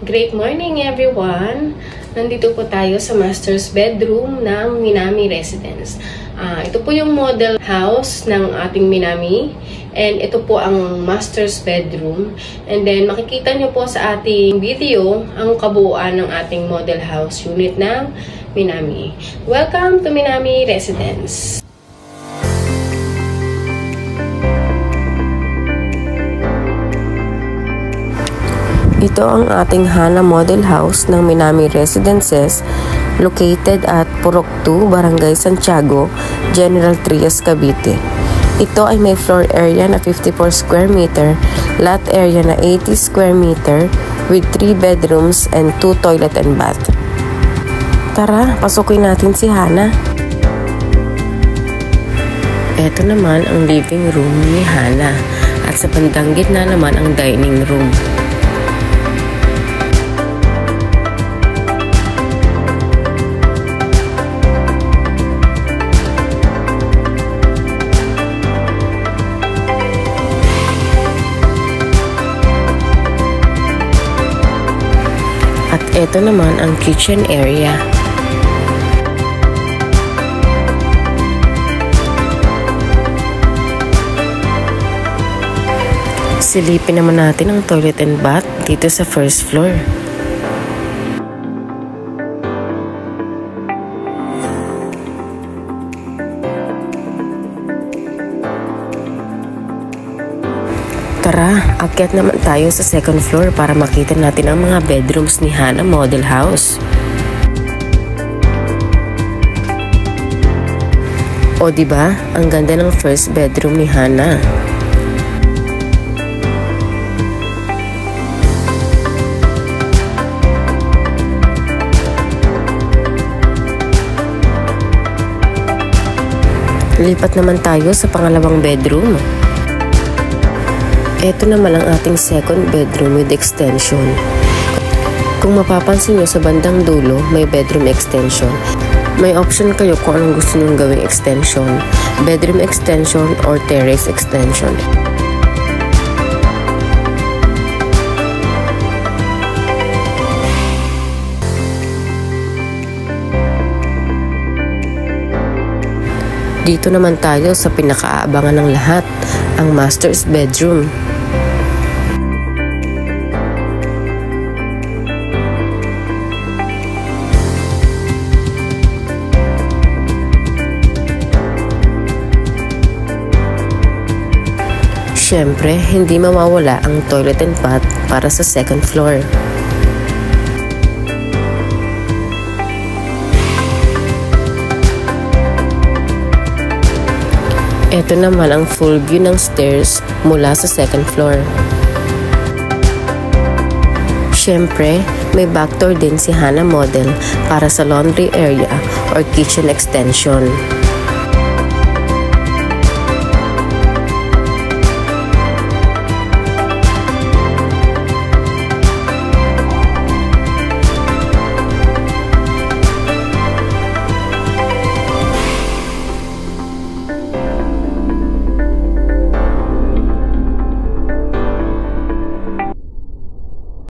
Great morning everyone! Nandito po tayo sa master's bedroom ng Minami Residence. Ito po yung model house ng ating Minami. And ito po ang master's bedroom. And then makikita nyo po sa ating video ang kabuuan ng ating model house unit ng Minami. Welcome to Minami Residence! Ito ang ating Hana Model House ng Minami Residences located at Purok 2, Barangay Santiago, General Trias, Cavite. Ito ay may floor area na 54 square meter, lot area na 80 square meter with 3 bedrooms and 2 toilet and bath. Tara, pasukin natin si Hana. Ito naman ang living room ni Hana at sa bandang gitna naman ang dining room. At ito naman ang kitchen area. Silipin naman natin ang toilet and bath dito sa first floor. Tara, akyat naman tayo sa second floor para makita natin ang mga bedrooms ni Hana Model House. O diba, ang ganda ng first bedroom ni Hana. Lipat naman tayo sa pangalawang bedroom. Ito naman ang ating second bedroom with extension. Kung mapapansin nyo sa bandang dulo, may bedroom extension. May option kayo kung anong gusto nyong gawing extension, bedroom extension or terrace extension. Dito naman tayo sa pinakaabangan ng lahat, ang master's bedroom. Siyempre, hindi mawawala ang toilet and bath para sa second floor. Ito naman ang full view ng stairs mula sa second floor. Siyempre, may back door din si Hana Model para sa laundry area or kitchen extension.